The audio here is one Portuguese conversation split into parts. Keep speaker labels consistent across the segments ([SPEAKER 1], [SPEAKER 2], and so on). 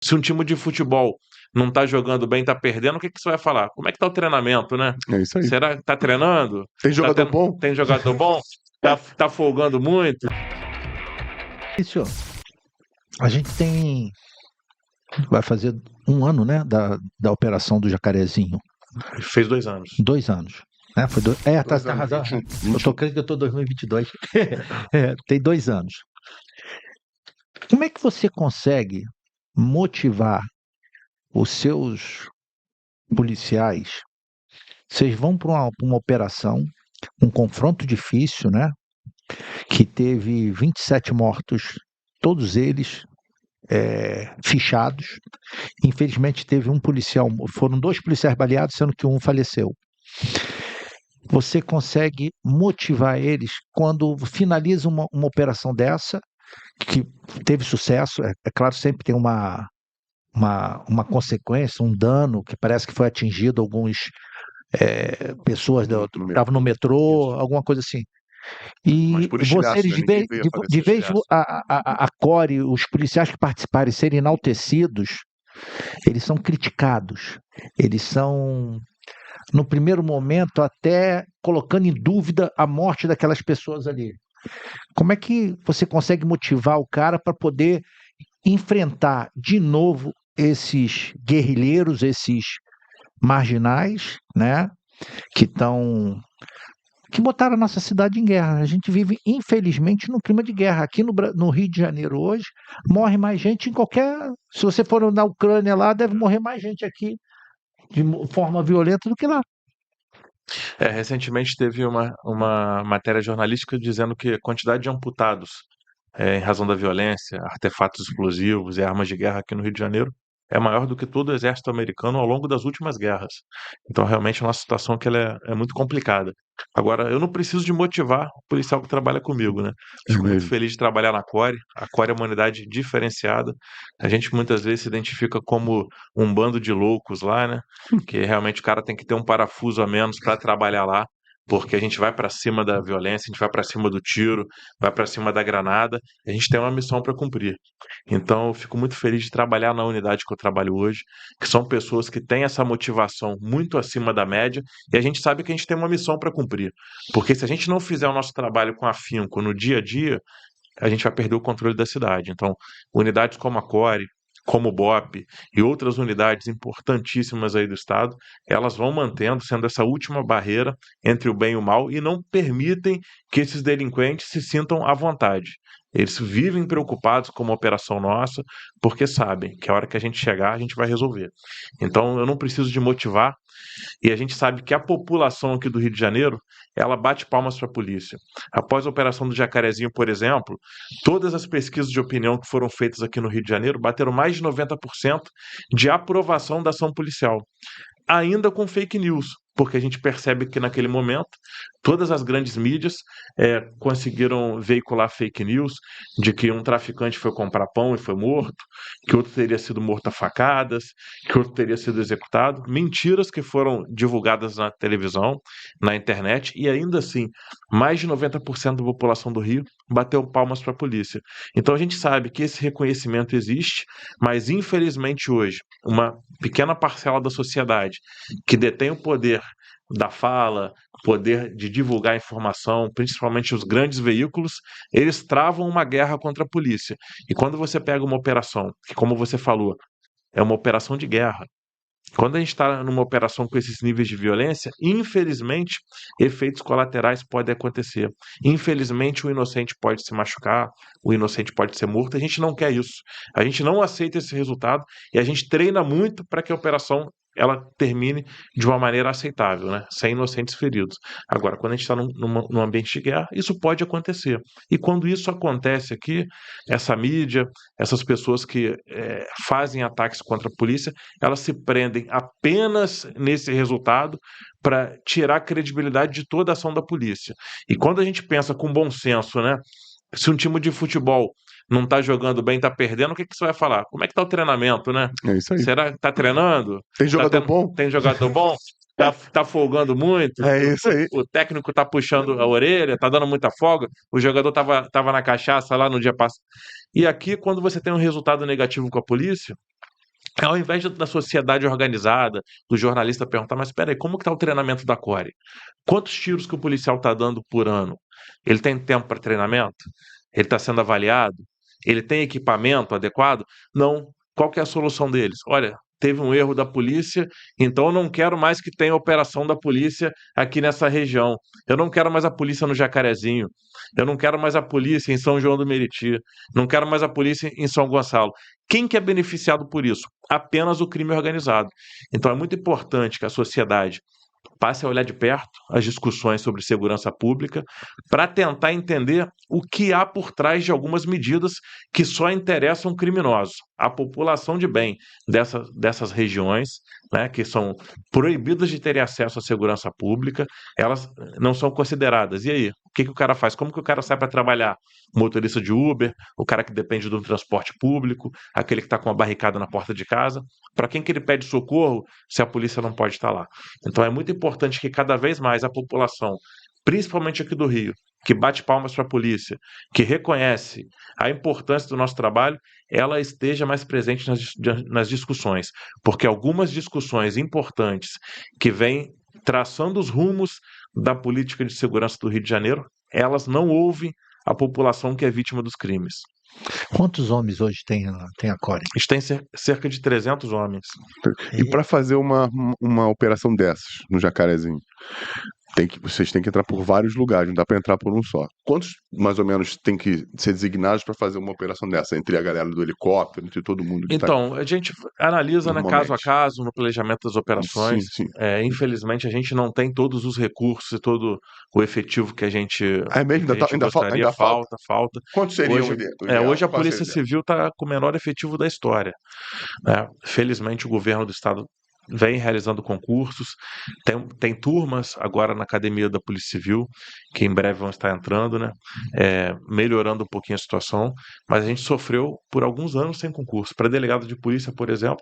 [SPEAKER 1] Se um time de futebol não tá jogando bem, tá perdendo, o que que você vai falar? Como é que tá o treinamento, né?
[SPEAKER 2] É isso aí.
[SPEAKER 1] Será que tá treinando?
[SPEAKER 2] Tem jogador bom?
[SPEAKER 1] Tem jogador bom? Tá folgando muito?
[SPEAKER 3] Isso, a gente vai fazer um ano, né, da operação do Jacarezinho.
[SPEAKER 1] Fez 2 anos.
[SPEAKER 3] 2 anos. Né? Tá
[SPEAKER 2] anos.
[SPEAKER 3] razão. Eu tô crendo que eu tô em 2022. Tem 2 anos. Como é que você consegue motivar os seus policiais? Vocês vão para uma operação, um confronto difícil, né? Que teve 27 mortos, todos eles fichados. Infelizmente teve um policial, foram 2 policiais baleados, sendo que um faleceu. Você consegue motivar eles quando finaliza uma operação dessa, que teve sucesso, é claro, sempre tem uma consequência, um dano, que parece que foi atingido algumas pessoas que estavam no metrô, alguma coisa assim.
[SPEAKER 2] Mas
[SPEAKER 3] E
[SPEAKER 2] por estilhaço,
[SPEAKER 3] vocês,
[SPEAKER 2] né? Ninguém veio a
[SPEAKER 3] de
[SPEAKER 2] falecer
[SPEAKER 3] vez
[SPEAKER 2] estilhaço.
[SPEAKER 3] a Core, os policiais que participarem serem enaltecidos, eles são criticados. Eles são, no primeiro momento, até colocando em dúvida a morte daquelas pessoas ali. Como é que você consegue motivar o cara para poder enfrentar de novo esses guerrilheiros, esses marginais, né, que estão que botaram a nossa cidade em guerra? A gente vive, infelizmente, num clima de guerra. Aqui no Rio de Janeiro hoje, morre mais gente em qualquer. Se você for na Ucrânia lá, deve morrer mais gente aqui de forma violenta do que lá.
[SPEAKER 1] Recentemente teve uma matéria jornalística dizendo que a quantidade de amputados em razão da violência, artefatos explosivos e armas de guerra aqui no Rio de Janeiro é maior do que todo o exército americano ao longo das últimas guerras. Então, realmente, é uma situação que ela é muito complicada. Agora, eu não preciso de motivar o policial que trabalha comigo, né?
[SPEAKER 2] É
[SPEAKER 1] Fico muito
[SPEAKER 2] mesmo.
[SPEAKER 1] feliz de trabalhar na Core. A Core é uma unidade diferenciada. A gente muitas vezes se identifica como um bando de loucos lá, né? Que realmente o cara tem que ter um parafuso a menos para trabalhar lá, porque a gente vai para cima da violência, a gente vai para cima do tiro, vai para cima da granada, e a gente tem uma missão para cumprir. Então, eu fico muito feliz de trabalhar na unidade que eu trabalho hoje, que são pessoas que têm essa motivação muito acima da média, e a gente sabe que a gente tem uma missão para cumprir. Porque se a gente não fizer o nosso trabalho com afinco no dia a dia, a gente vai perder o controle da cidade. Então, unidades como a Core, como o BOP e outras unidades importantíssimas aí do Estado, elas vão mantendo, sendo essa última barreira entre o bem e o mal e não permitem que esses delinquentes se sintam à vontade. Eles vivem preocupados com uma operação nossa, porque sabem que a hora que a gente chegar, a gente vai resolver. Então, eu não preciso de motivar, e a gente sabe que a população aqui do Rio de Janeiro, ela bate palmas para a polícia. Após a operação do Jacarezinho, por exemplo, todas as pesquisas de opinião que foram feitas aqui no Rio de Janeiro bateram mais de 90% de aprovação da ação policial, ainda com fake news, porque a gente percebe que naquele momento todas as grandes mídias conseguiram veicular fake news de que um traficante foi comprar pão e foi morto, que outro teria sido morto a facadas, que outro teria sido executado. Mentiras que foram divulgadas na televisão, na internet, e ainda assim, mais de 90% da população do Rio bateu palmas para a polícia. Então a gente sabe que esse reconhecimento existe, mas infelizmente hoje, uma pequena parcela da sociedade que detém o poder da fala, poder de divulgar informação, principalmente os grandes veículos, eles travam uma guerra contra a polícia. E quando você pega uma operação, que como você falou, é uma operação de guerra, quando a gente está numa operação com esses níveis de violência, infelizmente, efeitos colaterais podem acontecer. Infelizmente, o inocente pode se machucar, o inocente pode ser morto. A gente não quer isso. A gente não aceita esse resultado e a gente treina muito para que a operação ela termine de uma maneira aceitável, né? Sem inocentes feridos. Agora, quando a gente está num ambiente de guerra, isso pode acontecer. E quando isso acontece aqui, essa mídia, essas pessoas que fazem ataques contra a polícia, elas se prendem apenas nesse resultado para tirar a credibilidade de toda a ação da polícia. E quando a gente pensa com bom senso, né? Se um time de futebol não está jogando bem, está perdendo, o que que você vai falar? Como é que está o treinamento, né?
[SPEAKER 2] É isso aí.
[SPEAKER 1] Será que está treinando?
[SPEAKER 2] Tem jogador bom?
[SPEAKER 1] Tem jogador bom? Tá folgando muito?
[SPEAKER 2] É isso aí.
[SPEAKER 1] O técnico tá puxando a orelha, tá dando muita folga, o jogador tava na cachaça lá no dia passado. E aqui, quando você tem um resultado negativo com a polícia, Ao invés da sociedade organizada, do jornalista perguntar, mas espera aí, como que está o treinamento da CORE? Quantos tiros que o policial está dando por ano? Ele tem tempo para treinamento? Ele está sendo avaliado? Ele tem equipamento adequado? Não. Qual que é a solução deles? Olha, teve um erro da polícia, então eu não quero mais que tenha operação da polícia aqui nessa região. Eu não quero mais a polícia no Jacarezinho. Eu não quero mais a polícia em São João do Meriti. Não quero mais a polícia em São Gonçalo. Quem que é beneficiado por isso? Apenas o crime organizado. Então é muito importante que a sociedade passe a olhar de perto as discussões sobre segurança pública para tentar entender o que há por trás de algumas medidas que só interessam criminosos. A população de bem dessas regiões, né, que são proibidas de terem acesso à segurança pública, elas não são consideradas. E aí? O que o cara faz? Como que o cara sai para trabalhar? O motorista de Uber, o cara que depende do transporte público, aquele que está com a barricada na porta de casa. Para quem que ele pede socorro se a polícia não pode estar lá? Então é muito importante que cada vez mais a população, principalmente aqui do Rio, que bate palmas para a polícia, que reconhece a importância do nosso trabalho, ela esteja mais presente nas discussões. Porque algumas discussões importantes que vêm traçando os rumos da política de segurança do Rio de Janeiro, elas não ouvem a população que é vítima dos crimes.
[SPEAKER 3] Quantos homens hoje tem a CORE?
[SPEAKER 1] A gente tem cerca de 300 homens.
[SPEAKER 2] E para fazer uma operação dessas no Jacarezinho, vocês têm que entrar por vários lugares, não dá para entrar por um só. Quantos, mais ou menos, tem que ser designados para fazer uma operação dessa? Entre a galera do helicóptero, entre todo mundo que
[SPEAKER 1] Então, a gente analisa, né, caso a
[SPEAKER 2] Normalmente.
[SPEAKER 1] caso, no planejamento das operações.
[SPEAKER 2] Sim.
[SPEAKER 1] Infelizmente, a gente não tem todos os recursos e todo o efetivo que a gente,
[SPEAKER 2] É mesmo?
[SPEAKER 1] que a gente gostaria.
[SPEAKER 2] Ainda falta?
[SPEAKER 1] Falta.
[SPEAKER 2] Quantos seriam
[SPEAKER 1] Hoje,
[SPEAKER 2] o ideal?
[SPEAKER 1] hoje a
[SPEAKER 2] Qual
[SPEAKER 1] Polícia
[SPEAKER 2] seria o ideal?
[SPEAKER 1] Civil está com o menor efetivo da história, né? Felizmente, o governo do estado vem realizando concursos, tem turmas agora na academia da Polícia Civil, que em breve vão estar entrando, né? Melhorando um pouquinho a situação, mas a gente sofreu por alguns anos sem concurso. Para delegado de polícia, por exemplo,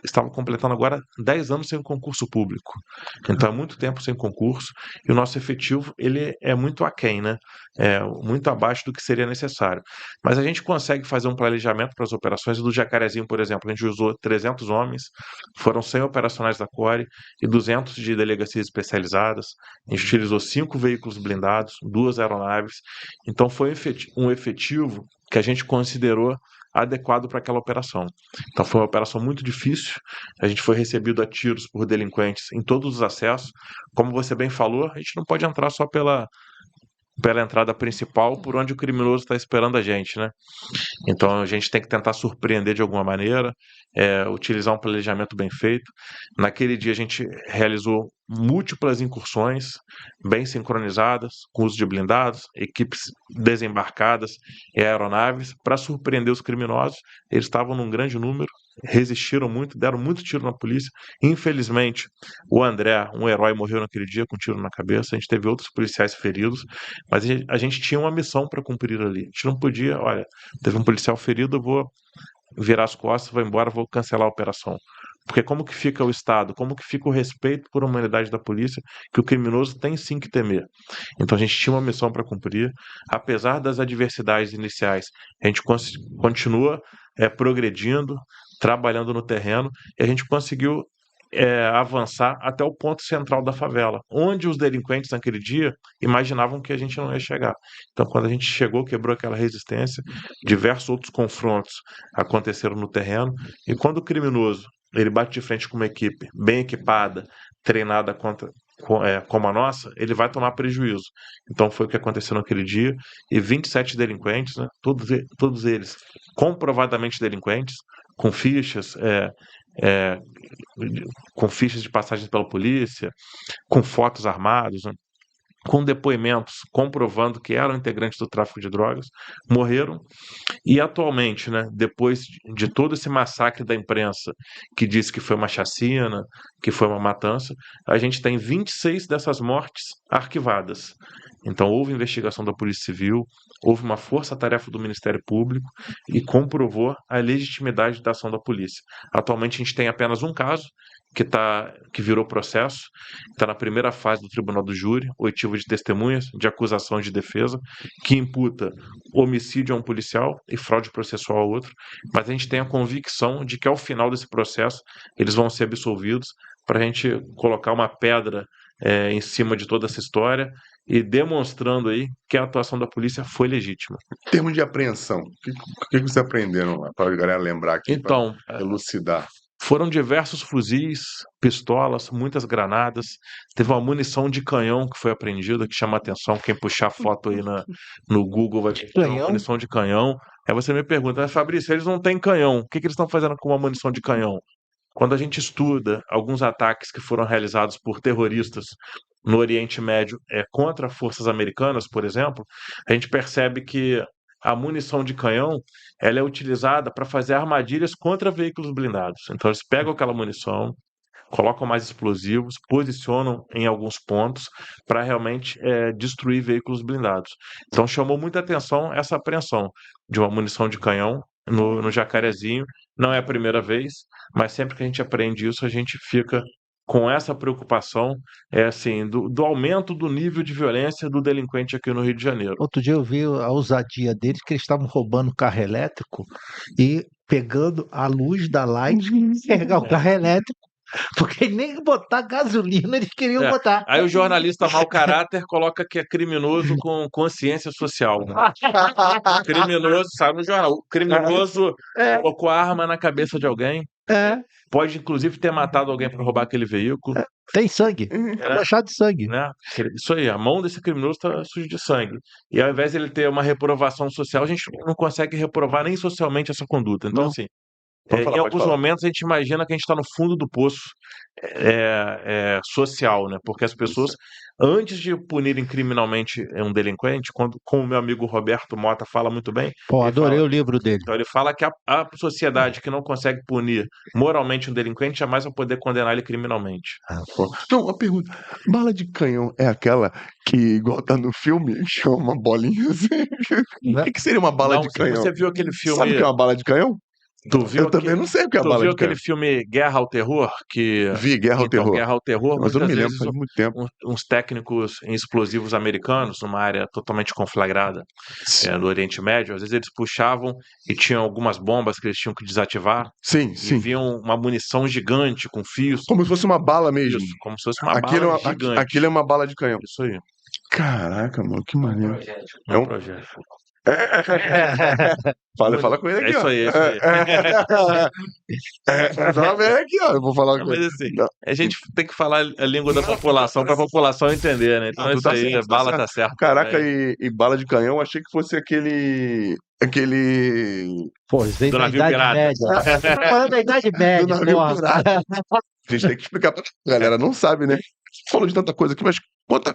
[SPEAKER 1] estava completando agora 10 anos sem concurso público. Então é muito tempo sem concurso e o nosso efetivo ele é muito aquém, né? Muito abaixo do que seria necessário. Mas a gente consegue fazer um planejamento para as operações. Do Jacarezinho, por exemplo, a gente usou 300 homens, foram 100 operacionais da CORE e 200 de delegacias especializadas. A gente utilizou 5 veículos blindados, 2 aeronaves. Então foi um efetivo que a gente considerou adequado para aquela operação. Então foi uma operação muito difícil. A gente foi recebido a tiros por delinquentes em todos os acessos. Como você bem falou, a gente não pode entrar só pela entrada principal, por onde o criminoso está esperando a gente, né? Então a gente tem que tentar surpreender de alguma maneira, utilizar um planejamento bem feito. Naquele dia a gente realizou múltiplas incursões bem sincronizadas, com uso de blindados, equipes desembarcadas e aeronaves para surpreender os criminosos. Eles estavam num grande número, resistiram muito, deram muito tiro na polícia. Infelizmente, o André, um herói, morreu naquele dia com um tiro na cabeça. A gente teve outros policiais feridos, mas a gente tinha uma missão para cumprir ali. A gente não podia, olha, teve um policial ferido, eu vou virar as costas, vou embora, vou cancelar a operação. Porque como que fica o Estado, como que fica o respeito por uma unidade da polícia, que o criminoso tem sim que temer. Então a gente tinha uma missão para cumprir, apesar das adversidades iniciais, a gente continua progredindo, trabalhando no terreno, e a gente conseguiu avançar até o ponto central da favela, onde os delinquentes naquele dia imaginavam que a gente não ia chegar. Então, quando a gente chegou, quebrou aquela resistência, diversos outros confrontos aconteceram no terreno, e quando o criminoso ele bate de frente com uma equipe bem equipada, treinada como a nossa, ele vai tomar prejuízo. Então foi o que aconteceu naquele dia, e 27 delinquentes, né, todos eles comprovadamente delinquentes, com fichas, com fichas de passagem pela polícia, com fotos armados, né, com depoimentos comprovando que eram integrantes do tráfico de drogas, morreram. E atualmente, né, depois de todo esse massacre da imprensa, que disse que foi uma chacina, que foi uma matança, a gente tem 26 dessas mortes arquivadas. Então, houve investigação da Polícia Civil, houve uma força-tarefa do Ministério Público e comprovou a legitimidade da ação da polícia. Atualmente, a gente tem apenas um caso que virou processo, está na primeira fase do Tribunal do Júri, oitiva de testemunhas, de acusação e de defesa, que imputa homicídio a um policial e fraude processual a outro, mas a gente tem a convicção de que ao final desse processo eles vão ser absolvidos, para a gente colocar uma pedra em cima de toda essa história e demonstrando aí que a atuação da polícia foi legítima.
[SPEAKER 2] Em termos de apreensão, o que vocês aprenderam lá? Para a galera lembrar aqui, para
[SPEAKER 1] Então,
[SPEAKER 2] elucidar.
[SPEAKER 1] foram diversos fuzis, pistolas, muitas granadas. Teve uma munição de canhão que foi apreendida, que chama atenção. Quem puxar foto aí no Google vai ver uma
[SPEAKER 3] Canhão?
[SPEAKER 1] munição de canhão. Aí você me pergunta, mas Fabrício, eles não têm canhão. O que eles estão fazendo com uma munição de canhão? Quando a gente estuda alguns ataques que foram realizados por terroristas no Oriente Médio contra forças americanas, por exemplo, a gente percebe que a munição de canhão ela é utilizada para fazer armadilhas contra veículos blindados. Então eles pegam aquela munição, colocam mais explosivos, posicionam em alguns pontos para realmente destruir veículos blindados. Então chamou muita atenção essa apreensão de uma munição de canhão no Jacarezinho. Não é a primeira vez, mas sempre que a gente aprende isso, a gente fica com essa preocupação assim, do aumento do nível de violência do delinquente aqui no Rio de Janeiro.
[SPEAKER 3] Outro dia eu vi a ousadia deles, que eles estavam roubando carro elétrico e pegando a luz da Light e carregar o carro elétrico, porque nem botar gasolina eles queriam
[SPEAKER 1] É.
[SPEAKER 3] botar.
[SPEAKER 1] Aí o jornalista mau caráter coloca que é criminoso com consciência social. Criminoso, sabe no jornal, o criminoso
[SPEAKER 3] É,
[SPEAKER 1] colocou a arma na cabeça de alguém,
[SPEAKER 3] é,
[SPEAKER 1] pode inclusive ter matado alguém para roubar aquele veículo,
[SPEAKER 3] tem sangue,
[SPEAKER 1] né?
[SPEAKER 3] manchado de sangue.
[SPEAKER 1] Né? Isso aí, a mão desse criminoso está suja de sangue. E ao invés de ele ter uma reprovação social, a gente não consegue reprovar nem socialmente essa conduta. Então,
[SPEAKER 2] Não.
[SPEAKER 1] assim,
[SPEAKER 2] Pode
[SPEAKER 1] em
[SPEAKER 2] falar, pode
[SPEAKER 1] alguns
[SPEAKER 2] falar.
[SPEAKER 1] momentos a gente imagina que a gente está no fundo do poço social, né? Porque as pessoas, antes de punirem criminalmente um delinquente, como o meu amigo Roberto Mota fala muito bem,
[SPEAKER 3] Pô,
[SPEAKER 1] ele
[SPEAKER 3] adorei
[SPEAKER 1] fala,
[SPEAKER 3] o livro dele.
[SPEAKER 1] então ele fala que a sociedade que não consegue punir moralmente um delinquente jamais vai poder condenar ele criminalmente.
[SPEAKER 2] Pô. Não, uma pergunta. Bala de canhão é aquela que, igual tá no filme, que é uma bolinha assim? O que seria uma bala
[SPEAKER 1] Não,
[SPEAKER 2] de canhão?
[SPEAKER 1] você viu aquele
[SPEAKER 2] Sabe o que é
[SPEAKER 1] filme?
[SPEAKER 2] uma bala de canhão?
[SPEAKER 1] Tu viu,
[SPEAKER 2] Eu também não sei o que é a
[SPEAKER 1] tu
[SPEAKER 2] bala
[SPEAKER 1] viu
[SPEAKER 2] de canhão.
[SPEAKER 1] aquele filme Guerra ao Terror?
[SPEAKER 2] Vi Guerra ao
[SPEAKER 1] Então,
[SPEAKER 2] Terror.
[SPEAKER 1] Guerra ao Terror,
[SPEAKER 2] Mas eu não
[SPEAKER 1] muitas
[SPEAKER 2] me lembro,
[SPEAKER 1] vezes
[SPEAKER 2] faz muito tempo.
[SPEAKER 1] uns técnicos em explosivos americanos, numa área totalmente conflagrada no Oriente Médio, às vezes eles puxavam e tinham algumas bombas que eles tinham que desativar
[SPEAKER 2] Sim,
[SPEAKER 1] e
[SPEAKER 2] sim.
[SPEAKER 1] viam uma munição gigante com fios.
[SPEAKER 2] Como se fosse uma bala mesmo.
[SPEAKER 1] Isso, como se fosse uma
[SPEAKER 2] Aquilo
[SPEAKER 1] bala
[SPEAKER 2] é uma,
[SPEAKER 1] gigante.
[SPEAKER 2] aquilo é uma bala de canhão.
[SPEAKER 1] Isso aí,
[SPEAKER 2] Caraca, mano, que maneiro.
[SPEAKER 1] um
[SPEAKER 2] É um-
[SPEAKER 1] projeto.
[SPEAKER 2] Fala com ele
[SPEAKER 1] É
[SPEAKER 2] aqui,
[SPEAKER 1] isso
[SPEAKER 2] ó.
[SPEAKER 1] aí, é isso aí.
[SPEAKER 2] Tá vendo aqui, ó. Eu vou falar
[SPEAKER 1] Não,
[SPEAKER 2] com
[SPEAKER 1] mas
[SPEAKER 2] ele.
[SPEAKER 1] assim,
[SPEAKER 2] Não.
[SPEAKER 1] a gente tem que falar a língua da população para a população entender, né? Então
[SPEAKER 2] Não,
[SPEAKER 1] é
[SPEAKER 2] tu
[SPEAKER 1] isso
[SPEAKER 2] tá
[SPEAKER 1] aí,
[SPEAKER 2] certo,
[SPEAKER 1] a bala
[SPEAKER 2] certo.
[SPEAKER 1] tá certa.
[SPEAKER 2] Caraca,
[SPEAKER 1] também.
[SPEAKER 2] e bala de canhão, eu achei que fosse aquele.
[SPEAKER 3] Pô, isso veio
[SPEAKER 1] Do
[SPEAKER 3] da
[SPEAKER 1] navio
[SPEAKER 3] Idade
[SPEAKER 1] pirata.
[SPEAKER 3] Média. Tá falando da Idade
[SPEAKER 2] do
[SPEAKER 3] Média,
[SPEAKER 2] navio
[SPEAKER 3] porra.
[SPEAKER 2] pirata. A gente tem que explicar pra galera, não sabe, né? Falou de tanta coisa aqui, mas conta.